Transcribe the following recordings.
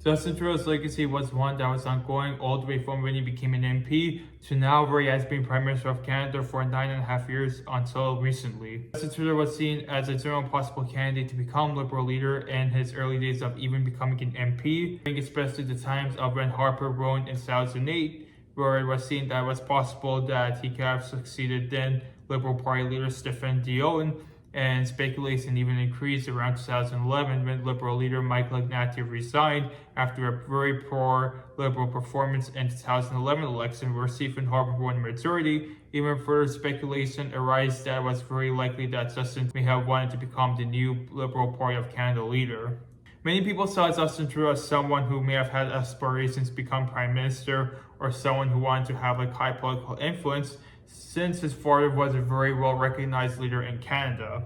Justin Trudeau's legacy was one that was ongoing all the way from when he became an MP to now, where he has been Prime Minister of Canada for 9.5 years until recently. Justin Trudeau was seen as a general possible candidate to become Liberal leader in his early days of even becoming an MP, especially the times of when Harper won in 2008, where it was seen that it was possible that he could have succeeded then Liberal Party leader Stephen Dion, and speculation even increased around 2011 when Liberal leader Michael Ignatieff resigned after a very poor Liberal performance in the 2011 election where Stephen Harper won the majority. Even further speculation arose that it was very likely that Justin may have wanted to become the new Liberal Party of Canada leader. Many people saw Justin Trudeau as someone who may have had aspirations to become Prime Minister or someone who wanted to have like high political influence, since his father was a very well-recognized leader in Canada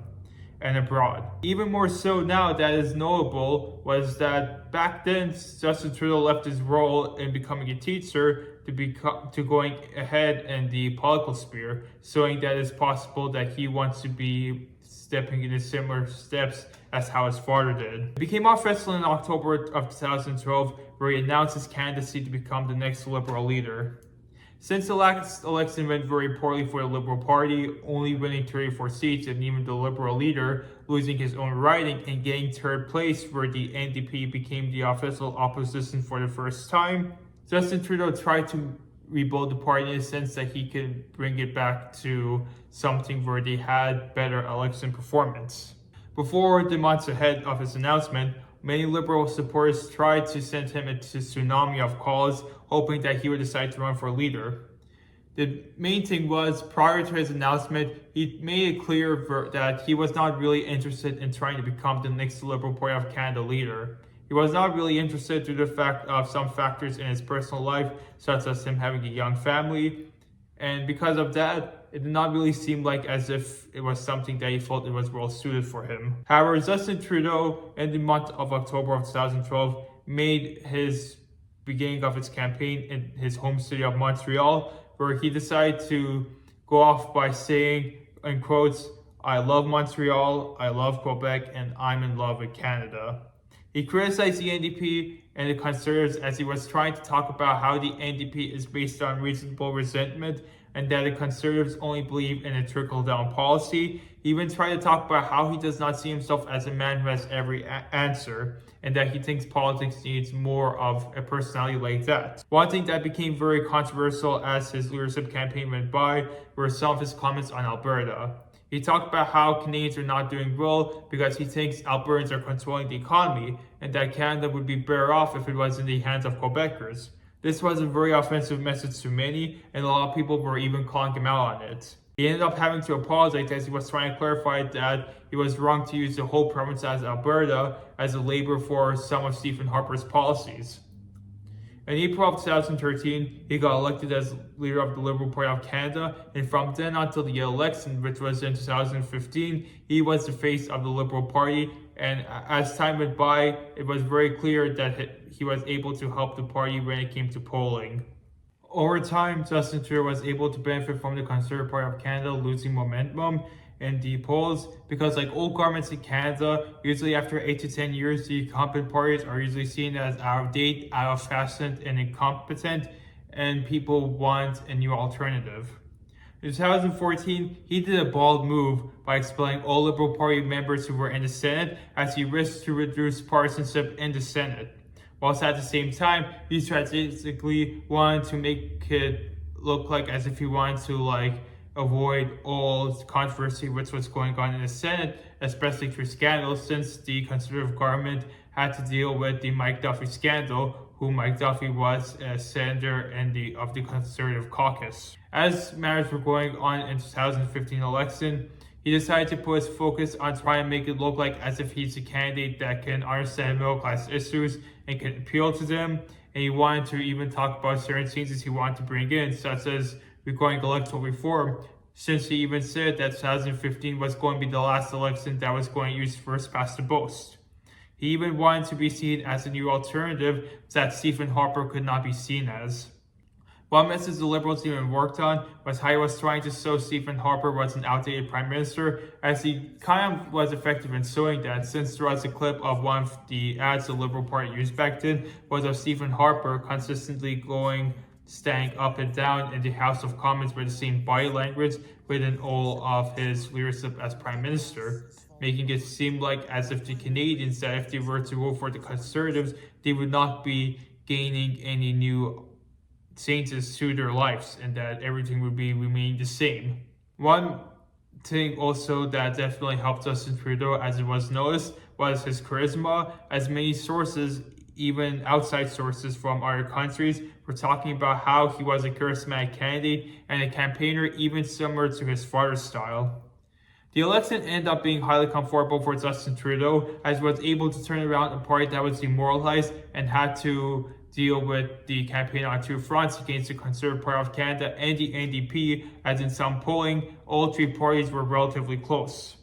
and abroad. Even more so now that is notable was that back then Justin Trudeau left his role in becoming a teacher to going ahead in the political sphere, showing that it's possible that he wants to be stepping in similar steps as how his father did. He became official in October of 2012, where he announced his candidacy to become the next Liberal leader. Since the last election went very poorly for the Liberal Party, only winning 34 seats and even the Liberal leader losing his own riding and getting third place where the NDP became the official opposition for the first time, Justin Trudeau tried to rebuild the party in the sense that he could bring it back to something where they had better election performance. Before the months ahead of his announcement, many Liberal supporters tried to send him into a tsunami of calls, hoping that he would decide to run for leader. The main thing was, prior to his announcement, he made it clear that he was not really interested in trying to become the next Liberal Party of Canada leader. He was not really interested due to the fact of some factors in his personal life, such as him having a young family, and because of that, it did not really seem like as if it was something that he felt it was well suited for him. However, Justin Trudeau, in the month of October of 2012, made his beginning of his campaign in his home city of Montreal, where he decided to go off by saying, in quotes, "I love Montreal, I love Quebec, and I'm in love with Canada." He criticized the NDP and the Conservatives as he was trying to talk about how the NDP is based on reasonable resentment and that the Conservatives only believe in a trickle-down policy. He even tried to talk about how he does not see himself as a man who has every answer and that he thinks politics needs more of a personality like that. One thing that became very controversial as his leadership campaign went by were some of his comments on Alberta. He talked about how Canadians are not doing well because he thinks Albertans are controlling the economy and that Canada would be better off if it was in the hands of Quebecers. This was a very offensive message to many, and a lot of people were even calling him out on it. He ended up having to apologize as he was trying to clarify that he was wrong to use the whole province as Alberta as a label for some of Stephen Harper's policies. In April of 2013, he got elected as leader of the Liberal Party of Canada, and from then until the election, which was in 2015, he was the face of the Liberal Party, and as time went by, it was very clear that he was able to help the party when it came to polling. Over time, Justin Trudeau was able to benefit from the Conservative Party of Canada losing momentum in the polls because, like all governments in Canada, usually after 8 to 10 years, the incumbent parties are usually seen as out of date, out of fashion, and incompetent, and people want a new alternative. In 2014, he did a bold move by expelling all Liberal Party members who were in the Senate as he risked to reduce partisanship in the Senate. Whilst at the same time, he strategically wanted to make it look like as if he wanted to avoid all controversy with what's going on in the Senate, especially through scandals, since the Conservative government had to deal with the Mike Duffy scandal, who Mike Duffy was a senator of the Conservative caucus. As matters were going on in 2015 election, he decided to put his focus on trying to make it look like as if he's a candidate that can understand middle-class issues and can appeal to them, and he wanted to even talk about certain changes he wanted to bring in, such as regarding electoral reform, since he even said that 2015 was going to be the last election that was going to use first past the post. He even wanted to be seen as a new alternative that Stephen Harper could not be seen as. One message the Liberals even worked on was how he was trying to show Stephen Harper was an outdated prime minister, as he kind of was effective in showing that, since there was a clip of one of the ads the Liberal Party used back then was of Stephen Harper consistently standing up and down in the House of Commons with the same body language within all of his leadership as prime minister, making it seem like as if the Canadians, that if they were to vote for the Conservatives, they would not be gaining any new changes to their lives and that everything would be remaining the same. One thing also that definitely helped Justin Trudeau, as it was noticed, was his charisma, as many sources, even outside sources from other countries, were talking about how he was a charismatic candidate and a campaigner even similar to his father's style. The election ended up being highly comfortable for Justin Trudeau, as he was able to turn around a party that was demoralized and had to deal with the campaign on two fronts against the Conservative Party of Canada and the NDP, as in some polling, all three parties were relatively close.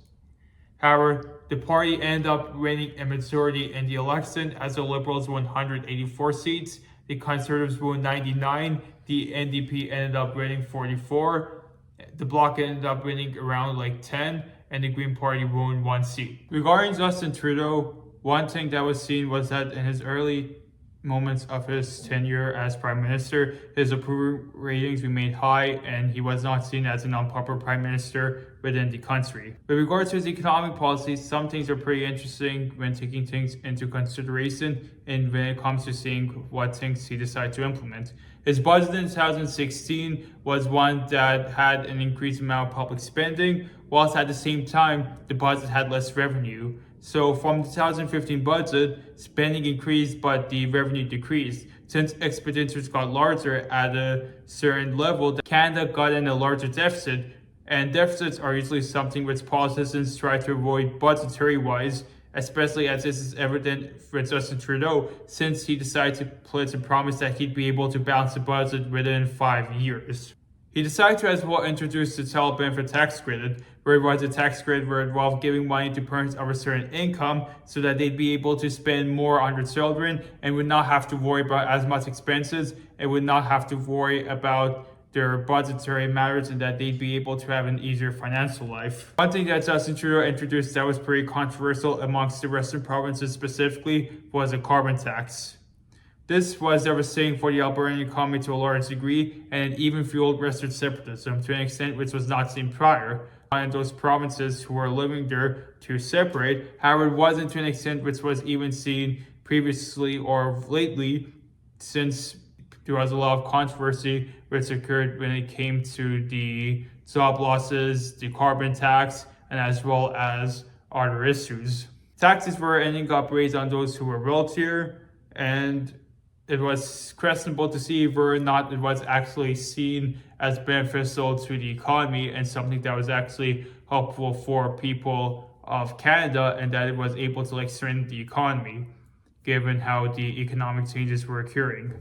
However, the party ended up winning a majority in the election, as the Liberals won 184 seats, the Conservatives won 99, the NDP ended up winning 44, the Bloc ended up winning around 10, and the Green Party won 1 seat. Regarding Justin Trudeau, one thing that was seen was that in his early moments of his tenure as prime minister, his approval ratings remained high and he was not seen as an unpopular prime minister within the country. With regards to his economic policies, some things are pretty interesting when taking things into consideration and when it comes to seeing what things he decided to implement. His budget in 2016 was one that had an increased amount of public spending, whilst at the same time, the budget had less revenue. So from the 2015 budget, spending increased, but the revenue decreased. Since expenditures got larger at a certain level, Canada got in a larger deficit, and deficits are usually something which politicians try to avoid budgetary-wise, especially as this is evident with Justin Trudeau, since he decided to pledge a promise that he'd be able to balance the budget within 5 years. He decided to as well introduce the child benefit tax credit, where it was a tax credit where it involved giving money to parents of a certain income so that they'd be able to spend more on their children and would not have to worry about as much expenses and would not have to worry about their budgetary matters, and that they'd be able to have an easier financial life. One thing that Justin Trudeau introduced that was pretty controversial amongst the Western provinces specifically was a carbon tax. This was devastating for the Albertan economy to a large degree, and it even fueled Western separatism to an extent which was not seen prior. And those provinces who were living there to separate, however, it wasn't to an extent which was even seen previously or lately, since there was a lot of controversy which occurred when it came to the job losses, the carbon tax, and as well as other issues. Taxes were ending up raised on those who were wealthier, and it was questionable to see whether or not it was actually seen as beneficial to the economy and something that was actually helpful for people of Canada, and that it was able to strengthen the economy, given how the economic changes were occurring.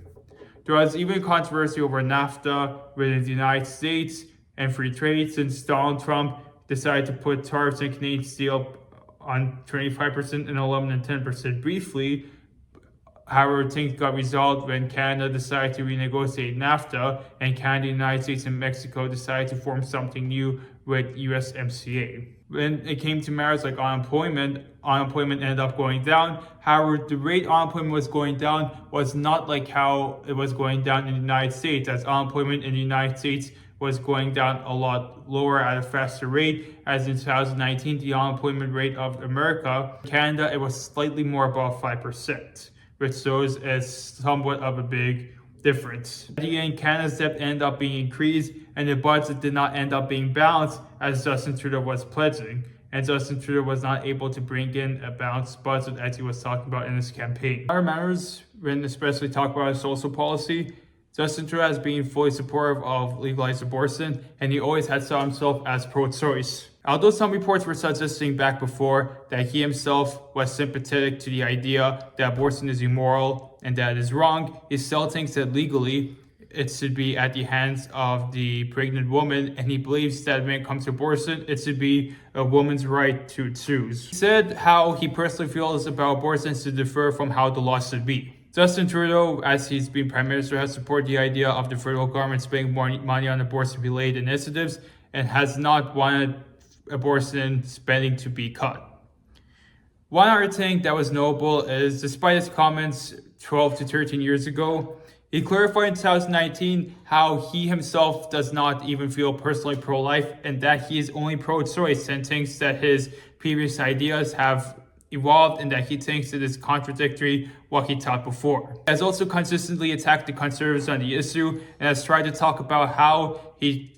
There was even controversy over NAFTA within the United States and free trade, since Donald Trump decided to put tariffs on Canadian steel on 25% and aluminum 10% briefly. However, things got resolved when Canada decided to renegotiate NAFTA, and Canada, United States, and Mexico decided to form something new with USMCA. When it came to matters like unemployment ended up going down. However, the rate unemployment was going down was not like how it was going down in the United States, as unemployment in the United States was going down a lot lower at a faster rate, as in 2019, the unemployment rate of America. In Canada, it was slightly more above 5%. Which shows as somewhat of a big difference. At the end, Canada's debt ended up being increased, and the budget did not end up being balanced as Justin Trudeau was pledging. And Justin Trudeau was not able to bring in a balanced budget as he was talking about in his campaign. Other matters, when especially talk about his social policy, Justin Trudeau has been fully supportive of legalized abortion, and he always had saw himself as pro-choice. Although some reports were suggesting back before that he himself was sympathetic to the idea that abortion is immoral and that it is wrong, he still thinks that legally it should be at the hands of the pregnant woman, and he believes that when it comes to abortion, it should be a woman's right to choose. He said how he personally feels about abortion should differ from how the law should be. Justin Trudeau, as he's been Prime Minister, has supported the idea of the federal government spending more money on abortion-related initiatives and has not wanted abortion spending to be cut. One other thing that was notable is, despite his comments 12 to 13 years ago, he clarified in 2019 how he himself does not even feel personally pro-life and that he is only pro-choice and thinks that his previous ideas have evolved and that he thinks it is contradictory what he taught before. He has also consistently attacked the Conservatives on the issue and has tried to talk about how he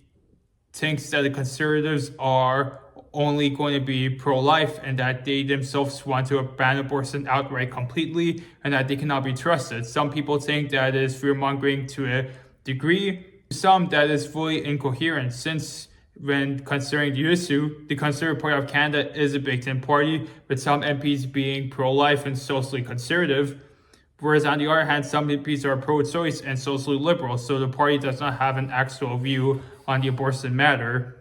thinks that the Conservatives are only going to be pro-life and that they themselves want to ban abortion outright completely and that they cannot be trusted. Some people think that it is fear-mongering to a degree. Some that is fully incoherent, since when considering the issue, the Conservative Party of Canada is a Big Tent party, with some MPs being pro-life and socially conservative, whereas on the other hand, some MPs are pro-choice and socially liberal, so the party does not have an actual view on the abortion matter.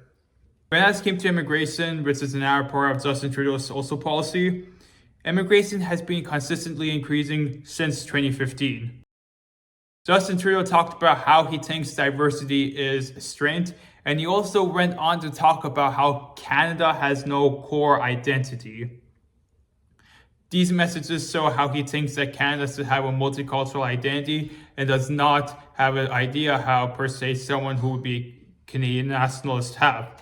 When it came to immigration, which is another part of Justin Trudeau's social policy, immigration has been consistently increasing since 2015. Justin Trudeau talked about how he thinks diversity is a strength, and he also went on to talk about how Canada has no core identity. These messages show how he thinks that Canada should have a multicultural identity and does not have an idea how, per se, someone who would be Canadian nationalist have.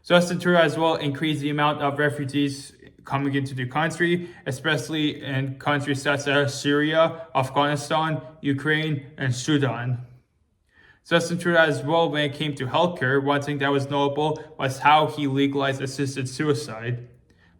Justin Trudeau as well increased the amount of refugees coming into the country, especially in countries such as Syria, Afghanistan, Ukraine, and Sudan. Justin Trudeau as well, when it came to healthcare, one thing that was notable was how he legalized assisted suicide.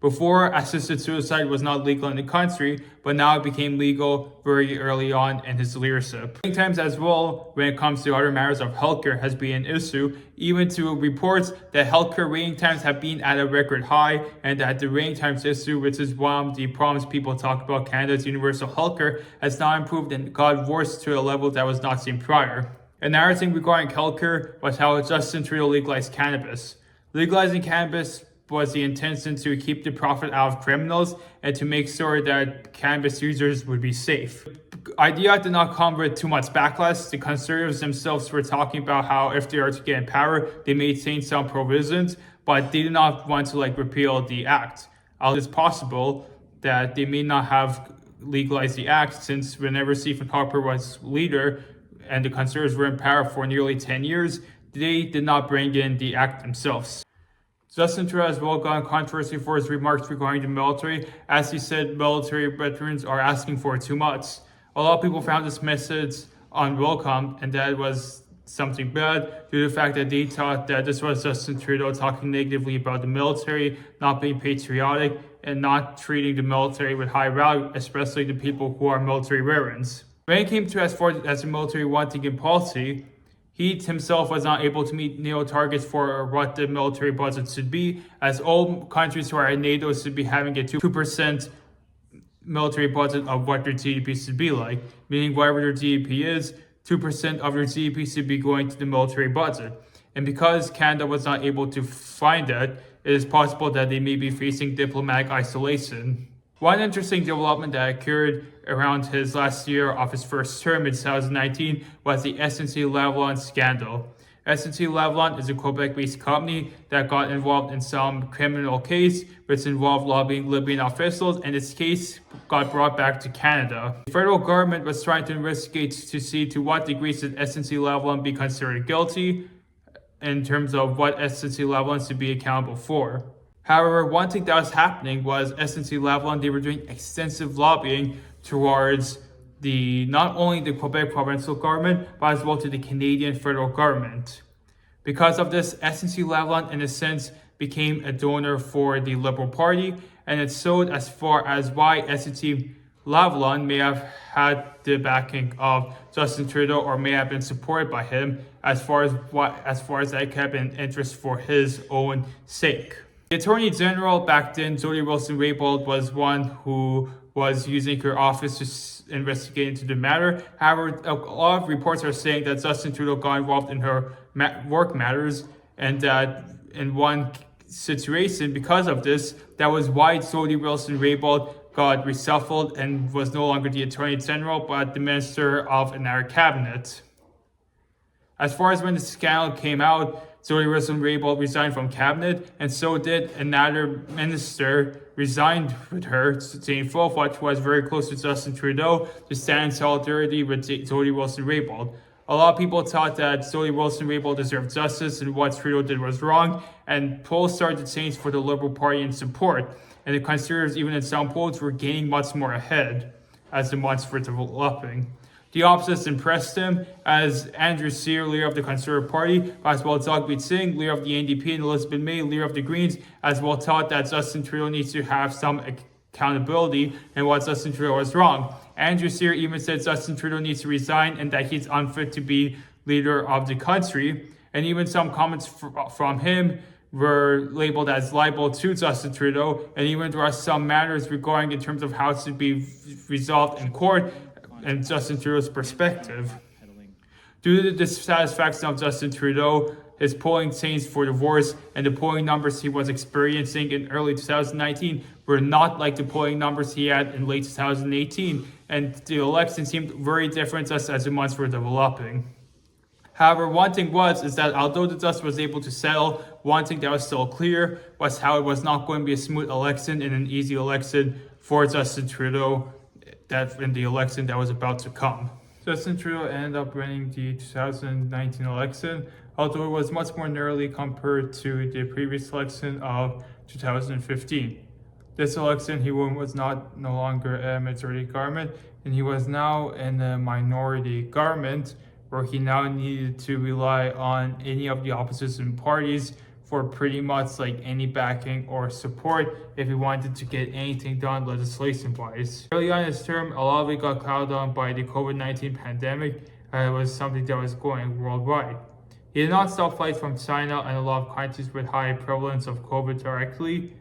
Before, assisted suicide was not legal in the country, but now it became legal very early on in his leadership. Waiting times as well, when it comes to other matters of healthcare, has been an issue, even to reports that healthcare waiting times have been at a record high, and that the waiting times issue, which is one of the problems people talk about Canada's universal healthcare, has not improved and got worse to a level that was not seen prior. Another thing regarding healthcare was how Justin Trudeau legalized cannabis. Legalizing cannabis was the intention to keep the profit out of criminals and to make sure that cannabis users would be safe. The idea did not come with too much backlash. The Conservatives themselves were talking about how if they are to get in power, they may change some provisions, but they did not want to repeal the act. It's possible that they may not have legalized the act, since whenever Stephen Harper was leader and the Conservatives were in power for nearly 10 years, they did not bring in the act themselves. Justin Trudeau as well got in controversy for his remarks regarding the military, as he said military veterans are asking for too much. A lot of people found this message unwelcome, and that was something bad due to the fact that they thought that this was Justin Trudeau talking negatively about the military, not being patriotic, and not treating the military with high value, especially the people who are military veterans. When it came to as far as the military wanting in policy, he himself was not able to meet NATO targets for what the military budget should be, as all countries who are in NATO should be having a 2% military budget of what their GDP should be like, meaning whatever their GDP is, 2% of their GDP should be going to the military budget. And because Canada was not able to find that, it is possible that they may be facing diplomatic isolation. One interesting development that occurred around his last year of his first term in 2019 was the SNC-Lavalin scandal. SNC-Lavalin is a Quebec-based company that got involved in some criminal case which involved lobbying Libyan officials, and this case got brought back to Canada. The federal government was trying to investigate to see to what degree should SNC-Lavalin be considered guilty in terms of what SNC-Lavalin should be accountable for. However, one thing that was happening was SNC-Lavalin, they were doing extensive lobbying towards not only the Quebec provincial government, but as well to the Canadian federal government. Because of this, SNC-Lavalin, in a sense, became a donor for the Liberal Party, and it showed as far as why SNC-Lavalin may have had the backing of Justin Trudeau or may have been supported by him as far as that kept an interest for his own sake. The Attorney General back then, Jody Wilson-Raybould, was one who was using her office to investigate into the matter. However, a lot of reports are saying that Justin Trudeau got involved in her work matters, and that in one situation, because of this, that was why Jody Wilson-Raybould got reshuffled and was no longer the Attorney General, but the Minister of another cabinet. As far as when the scandal came out, Zoe Wilson-Raybould resigned from cabinet, and so did another minister resigned with her, Jane Fulford, who was very close to Justin Trudeau, to stand in solidarity with Zoe Wilson-Raybould. A lot of people thought that Zoe Wilson-Raybould deserved justice and what Trudeau did was wrong, and polls started to change for the Liberal Party in support, and the Conservatives, even in some polls, were gaining much more ahead as the months were developing. The opposites impressed him, as Andrew Scheer, leader of the Conservative Party, as well as Douglas Singh, leader of the NDP, and Elizabeth May, leader of the Greens, as well thought that Justin Trudeau needs to have some accountability and what Justin Trudeau was wrong. Andrew Scheer even said Justin Trudeau needs to resign and that he's unfit to be leader of the country. And even some comments from him were labeled as libel to Justin Trudeau, and even there are some matters regarding in terms of how it should be resolved in court and Justin Trudeau's perspective. Due to the dissatisfaction of Justin Trudeau, his polling changed for the worse, and the polling numbers he was experiencing in early 2019 were not like the polling numbers he had in late 2018, and the election seemed very different as the months were developing. However, one thing is that although the dust was able to settle, one thing that was still clear was how it was not going to be a smooth election and an easy election for Justin Trudeau in the election that was about to come. Justin Trudeau ended up winning the 2019 election, although it was much more narrowly compared to the previous election of 2015. This election he won was no longer a majority government, and he was now in a minority government, where he now needed to rely on any of the opposition parties for pretty much like any backing or support if he wanted to get anything done legislation-wise. Early on in his term, a lot of it got clouded on by the COVID-19 pandemic, and it was something that was going worldwide. He did not stop flights from China and a lot of countries with high prevalence of COVID directly.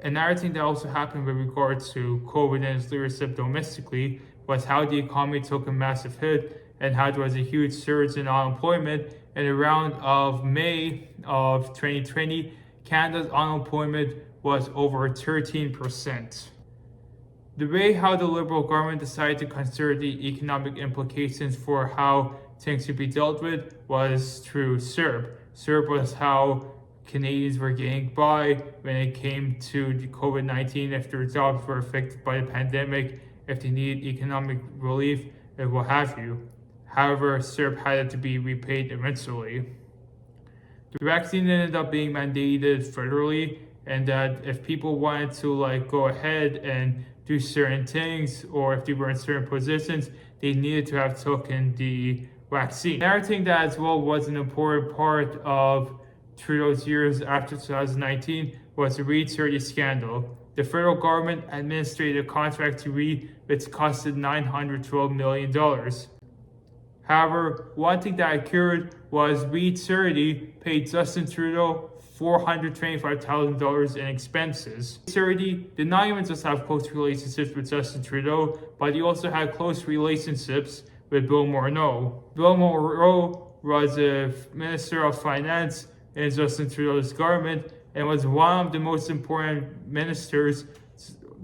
Another thing that also happened with regards to COVID and his leadership domestically was how the economy took a massive hit and how there was a huge surge in unemployment. In around of May of 2020, Canada's unemployment was over 13%. The way how the Liberal government decided to consider the economic implications for how things should be dealt with was through CERB. CERB was how Canadians were getting by when it came to the COVID-19, if their jobs were affected by the pandemic, if they needed economic relief, and what have you. However, CERB had to be repaid eventually. The vaccine ended up being mandated federally, and that if people wanted to go ahead and do certain things, or if they were in certain positions, they needed to have taken the vaccine. Another thing that as well was an important part of Trudeau's years after 2019 was the Reed 30 scandal. The federal government administered a contract to Reed which costed $912 million. However, one thing that occurred was Reed 30 paid Justin Trudeau $425,000 in expenses. Reed 30 did not even just have close relationships with Justin Trudeau, but he also had close relationships with Bill Morneau. Bill Morneau was a Minister of Finance in Justin Trudeau's government and was one of the most important ministers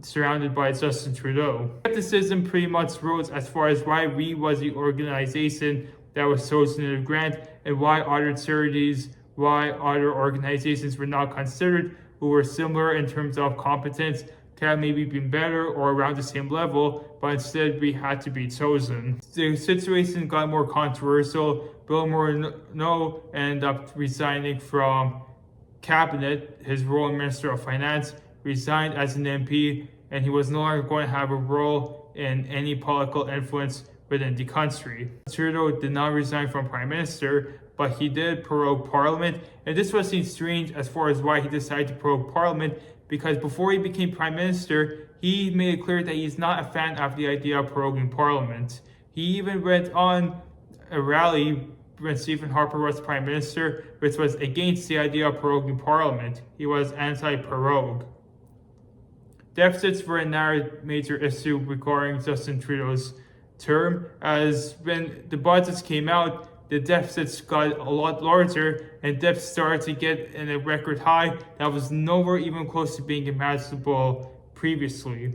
surrounded by Justin Trudeau. Skepticism pretty much rose as far as why Reed was the organization that was chosen in the grant and why other charities, why other organizations were not considered who were similar in terms of competence, could have maybe been better or around the same level, but instead we had to be chosen. The situation got more controversial. Bill Morneau ended up resigning from cabinet, his role in Minister of Finance, resigned as an MP, and he was no longer going to have a role in any political influence within the country. Trudeau did not resign from Prime Minister, but he did prorogue Parliament, and this was seen strange as far as why he decided to prorogue Parliament, because before he became Prime Minister, he made it clear that he's not a fan of the idea of proroguing Parliament. He even went on a rally when Stephen Harper was Prime Minister, which was against the idea of proroguing Parliament. He was anti-prorogue. Deficits were another major issue regarding Justin Trudeau's term, as when the budgets came out, the deficits got a lot larger and debt started to get in a record high that was nowhere even close to being imaginable previously.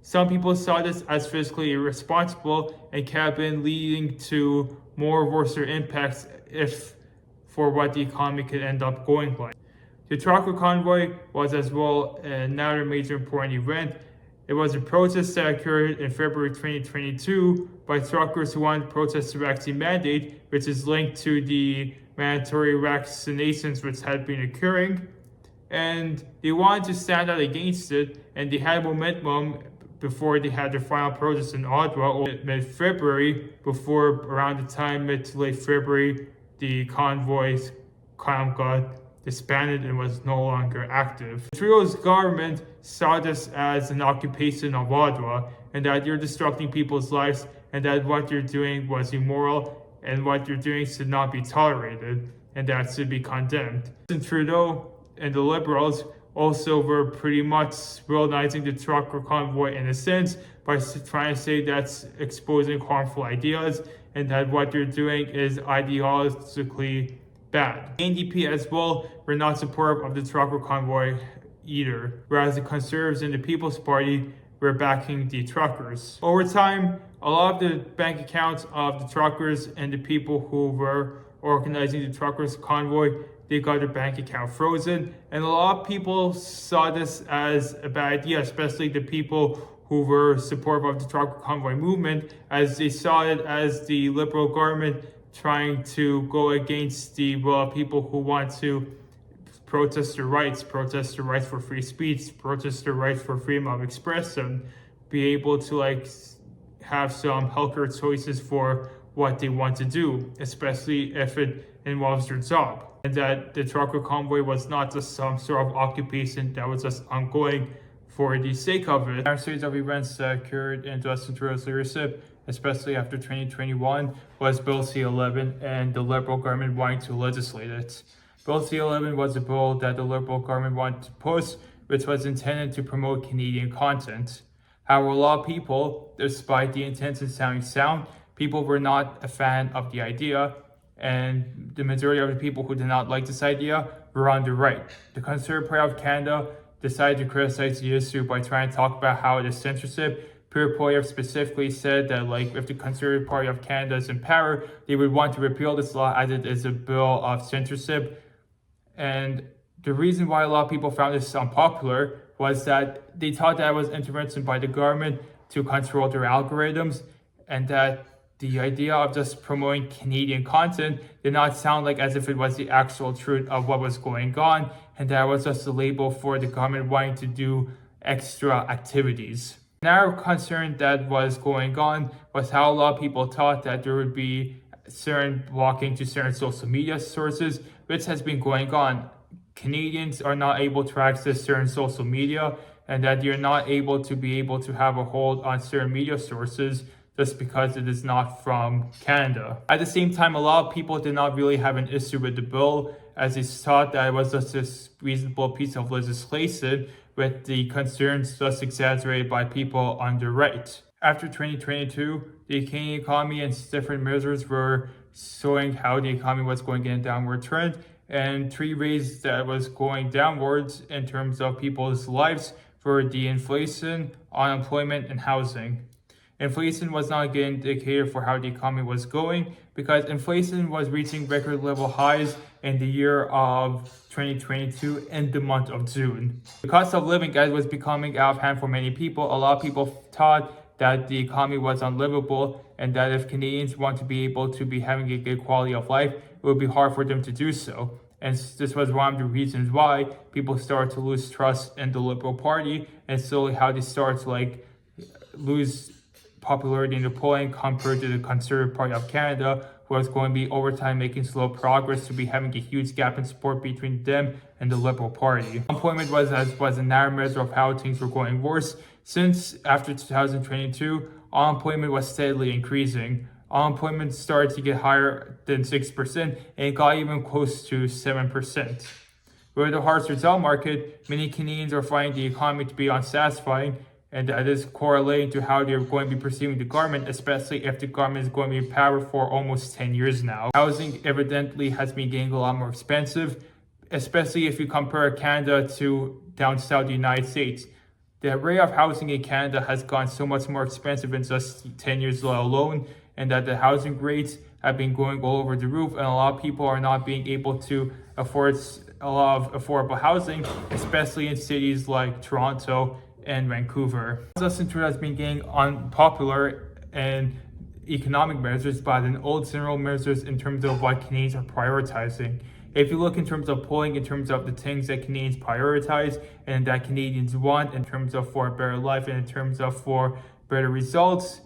Some people saw this as fiscally irresponsible and kept on leading to more worse impacts if for what the economy could end up going like. The trucker convoy was as well another major important event. It was a protest that occurred in February 2022 by truckers who wanted to protest the vaccine mandate, which is linked to the mandatory vaccinations which had been occurring. And they wanted to stand out against it, and they had momentum before they had their final protest in Ottawa mid-February, before around the time mid to late February, the convoys kind of got disbanded and was no longer active. Trudeau's government saw this as an occupation of Ottawa, and that you're disrupting people's lives, and that what you're doing was immoral, and what you're doing should not be tolerated, and that should be condemned. Justin Trudeau and the Liberals also were pretty much villainizing the trucker convoy in a sense by trying to say that's exposing harmful ideas and that what you're doing is ideologically bad. The NDP as well were not supportive of the trucker convoy either, whereas the Conservatives and the People's Party were backing the truckers. Over time, a lot of the bank accounts of the truckers and the people who were organizing the truckers convoy, they got their bank account frozen, and a lot of people saw this as a bad idea, especially the people who were supportive of the trucker convoy movement, as they saw it as the Liberal government trying to go against the people who want to protest their rights for free speech, protest their rights for freedom of expression, be able to have some healthier choices for what they want to do, especially if it involves their job. And that the trucker convoy was not just some sort of occupation that was just ongoing for the sake of it. Our series of events that occurred in Justin Trudeau's leadership, especially after 2021, was Bill C-11 and the Liberal government wanting to legislate it. Bill C-11 was a bill that the Liberal government wanted to push, which was intended to promote Canadian content. However, a lot of people, despite the intentions sounding sound, people were not a fan of the idea, and the majority of the people who did not like this idea were on the right. The Conservative Party of Canada decided to criticize the issue by trying to talk about how it is censorship. Pierre Poilievre specifically said that if the Conservative Party of Canada is in power, they would want to repeal this law as it is a bill of censorship. And the reason why a lot of people found this unpopular was that they thought that it was intervention by the government to control their algorithms, and that the idea of just promoting Canadian content did not sound as if it was the actual truth of what was going on, and that was just a label for the government wanting to do extra activities. Another concern that was going on was how a lot of people thought that there would be certain blocking to certain social media sources, which has been going on. Canadians are not able to access certain social media, and that you're not able to have a hold on certain media sources just because it is not from Canada. At the same time, a lot of people did not really have an issue with the bill, as they thought that it was just a reasonable piece of legislation, with the concerns just exaggerated by people on the right. After 2022, the Canadian economy and different measures were showing how the economy was going in a downward trend, and three ways that was going downwards in terms of people's lives were the inflation, unemployment, and housing. Inflation was not a good indicator for how the economy was going, because inflation was reaching record level highs in the year of 2022 in the month of June. The cost of living, as was becoming out of hand for many people, a lot of people thought that the economy was unlivable, and that if Canadians want to be able to be having a good quality of life, it would be hard for them to do so. And this was one of the reasons why people started to lose trust in the Liberal Party, and slowly how they started to lose popularity in the polling compared to the Conservative Party of Canada, who was going to be over time making slow progress to be having a huge gap in support between them and the Liberal Party. Unemployment was another measure of how things were going worse. Since after 2022, unemployment was steadily increasing. Unemployment started to get higher than 6%, and it got even close to 7%. With the harsh result market, many Canadians are finding the economy to be unsatisfying, and that is correlating to how they're going to be perceiving the government, especially if the government is going to be in power for almost 10 years now. Housing evidently has been getting a lot more expensive, especially if you compare Canada to down south the United States. The array of housing in Canada has gone so much more expensive in just 10 years alone, and that the housing rates have been going all over the roof, and a lot of people are not being able to afford a lot of affordable housing, especially in cities like Toronto and Vancouver. Justin Trudeau has been getting unpopular and economic measures, but in old general measures in terms of what Canadians are prioritizing. If you look in terms of polling, in terms of the things that Canadians prioritize and that Canadians want in terms of for a better life and in terms of for better results,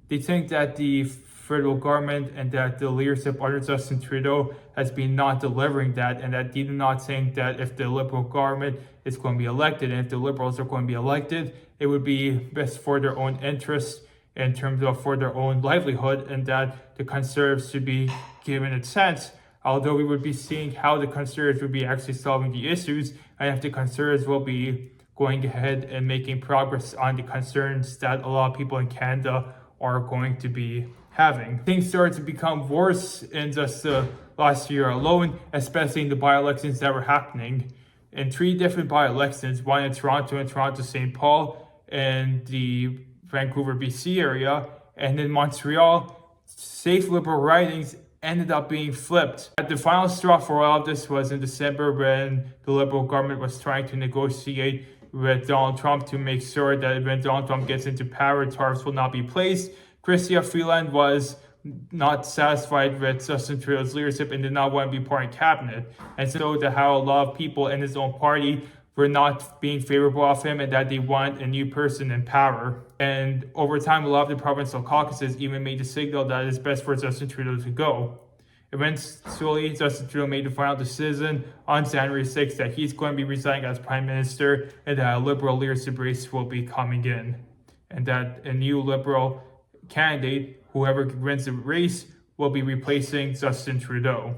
they think that the federal government and that the leadership under Justin Trudeau has been not delivering that, and that they do not think that if the Liberal government is going to be elected and if the Liberals are going to be elected, it would be best for their own interests in terms of for their own livelihood, and that the Conservatives should be given a chance. Although we would be seeing how the Conservatives would be actually solving the issues, and if the Conservatives will be going ahead and making progress on the concerns that a lot of people in Canada are going to be having. Things started to become worse in just the last year alone, especially in the by-elections that were happening. In 3 different by-elections, one in Toronto and Toronto St. Paul, and the Vancouver, BC area, and in Montreal, safe Liberal ridings ended up being flipped. The final straw for all of this was in December, when the Liberal government was trying to negotiate with Donald Trump to make sure that when Donald Trump gets into power, tariffs will not be placed. Chrystia Freeland was not satisfied with Justin Trudeau's leadership and did not want to be part of cabinet. And so that how a lot of people in his own party were not being favorable of him, and that they want a new person in power. And over time, a lot of the provincial caucuses even made the signal that it's best for Justin Trudeau to go. Eventually, Justin Trudeau made the final decision on January 6th that he's going to be resigning as Prime Minister, and that a Liberal leadership race will be coming in. And that a new Liberal candidate, whoever wins the race, will be replacing Justin Trudeau.